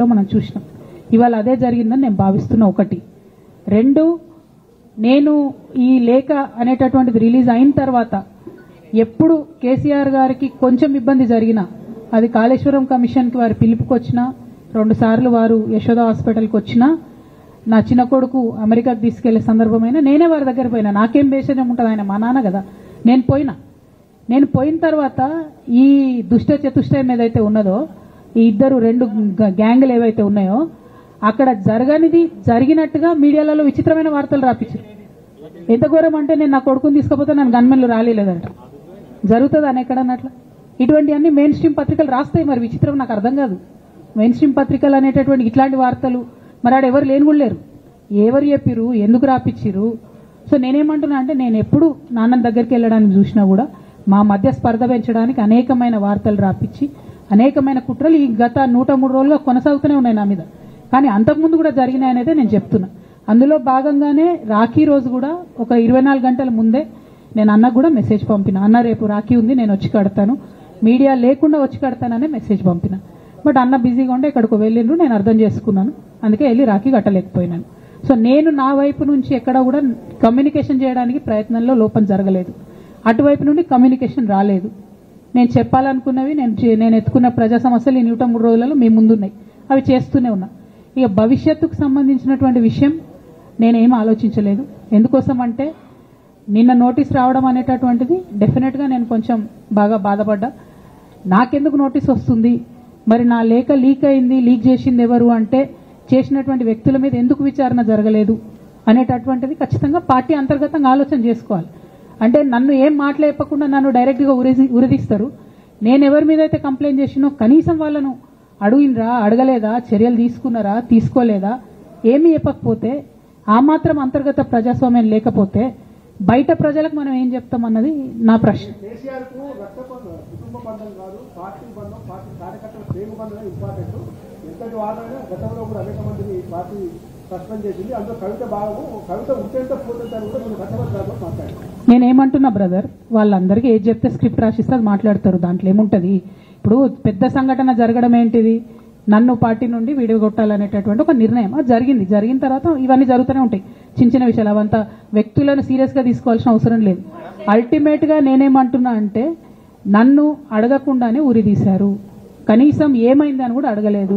మనం చూసినాం. ఇవాళ అదే జరిగిందని నేను భావిస్తున్నా. ఒకటి. రెండు, నేను ఈ లేఖ అనేటటువంటిది రిలీజ్ అయిన తర్వాత ఎప్పుడు కేసీఆర్ గారికి కొంచెం ఇబ్బంది జరిగినా, అది కాళేశ్వరం కమిషన్కి వారు పిలుపుకొచ్చినా, 2 సార్లు వారు యశోద హాస్పిటల్కి వచ్చినా, నా చిన్న కొడుకు అమెరికాకు తీసుకెళ్లే సందర్భమైనా నేనే వారి దగ్గర పోయినా. నాకేం బేషణం ఉంటుంది, ఆయన మా నాన్న కదా. నేను పోయిన తర్వాత ఈ దుష్ట చతుష్టయం ఏదైతే ఉన్నదో, ఈ ఇద్దరు 2 గ్యాంగులు ఏవైతే ఉన్నాయో, అక్కడ జరగనిది జరిగినట్టుగా మీడియాలలో విచిత్రమైన వార్తలు రాపించారు. ఎంత ఘోరం అంటే, నేను నా కొడుకుని తీసుకపోతే నన్ను గన్మెన్లు రాలేదంట. జరుగుతుంది అని ఎక్కడన్నట్ల. ఇటువంటివన్నీ మెయిన్ స్ట్రీమ్ పత్రికలు రాస్తాయి. మరి విచిత్రం నాకు అర్థం కాదు. మెయిన్ స్ట్రీమ్ పత్రికలు అనేటటువంటి ఇట్లాంటి వార్తలు మరి ఆడ ఎవరు లేని కూడా లేరు. ఎవరు చెప్పిరు, ఎందుకు రాపించిరు? సో నేనేమంటున్నా అంటే, నేను ఎప్పుడు నాన్న దగ్గరికి వెళ్ళడానికి చూసినా కూడా మా మధ్య స్పర్ధ పెంచడానికి అనేకమైన వార్తలు రాపించి, అనేకమైన కుట్రలు ఈ గత 103 రోజులుగా కొనసాగుతూనే ఉన్నాయి నా మీద. కానీ అంతకుముందు కూడా జరిగినాయనేదే నేను చెప్తున్నా. అందులో భాగంగానే రాఖీ రోజు కూడా ఒక 24 గంటల ముందే నేను అన్నకు కూడా మెసేజ్ పంపిన. అన్న, రేపు రాఖీ ఉంది, నేను వచ్చి కడతాను, మీడియా లేకుండా వచ్చి కడతాననే మెసేజ్ పంపిన. బట్ అన్న బిజీగా ఉండే ఎక్కడికో వెళ్ళిండ్రు, నేను అర్థం చేసుకున్నాను. అందుకే వెళ్ళి రాఖీ కట్టలేకపోయినాను. సో నేను నా వైపు నుంచి ఎక్కడ కూడా కమ్యూనికేషన్ చేయడానికి ప్రయత్నంలో లోపం జరగలేదు. అటువైపు నుండి కమ్యూనికేషన్ రాలేదు. నేను చెప్పాలనుకున్నవి, నేను ఎత్తుకున్న ప్రజా సమస్యలు ఈ 103 రోజులలో మీ ముందున్నాయి. అవి చేస్తూనే ఉన్నా. ఇక భవిష్యత్తుకు సంబంధించినటువంటి విషయం నేనేం ఆలోచించలేదు. ఎందుకోసం అంటే, నిన్న నోటీస్ రావడం అనేటటువంటిది డెఫినెట్గా నేను కొంచెం బాగా బాధపడ్డా. నాకెందుకు నోటీస్ వస్తుంది, మరి నా లేఖ లీక్ అయింది, లీక్ చేసింది ఎవరు అంటే, చేసినటువంటి వ్యక్తుల మీద ఎందుకు విచారణ జరగలేదు అనేటటువంటిది ఖచ్చితంగా పార్టీ అంతర్గతంగా ఆలోచన చేసుకోవాలి. అంటే నన్ను ఏం మాట్లాడకుండా నన్ను డైరెక్ట్గా ఉరిదీస్తారు. నేను ఎవరి మీద అయితే కంప్లైంట్ చేసినో కనీసం వాళ్ళను అడిగినరా, అడగలేదా, చర్యలు తీసుకున్నారా, తీసుకోలేదా, ఏమీ చెప్పకపోతే, ఆ మాత్రం అంతర్గత ప్రజాస్వామ్యం లేకపోతే బయట ప్రజలకు మనం ఏం చెప్తామన్నది నా ప్రశ్న. నేనేమంటున్నా బ్రదర్, వాళ్ళందరికీ ఏది చెప్తే స్క్రిప్ట్ రాసిస్తే అది మాట్లాడతారు. దాంట్లో ఏముంటుంది? ఇప్పుడు పెద్ద సంఘటన జరగడం ఏంటిది, నన్ను పార్టీ నుండి విడిగొట్టాలనేటటువంటి ఒక నిర్ణయం అది జరిగిన తర్వాత ఇవన్నీ జరుగుతూనే ఉంటాయి. చిన్న చిన్న విషయాలు, అవంతా వ్యక్తులను సీరియస్గా తీసుకోవాల్సిన అవసరం లేదు. అల్టిమేట్గా నేనేమంటున్నా అంటే, నన్ను అడగకుండానే ఉరి తీశారు. కనీసం ఏమైంది అని కూడా అడగలేదు.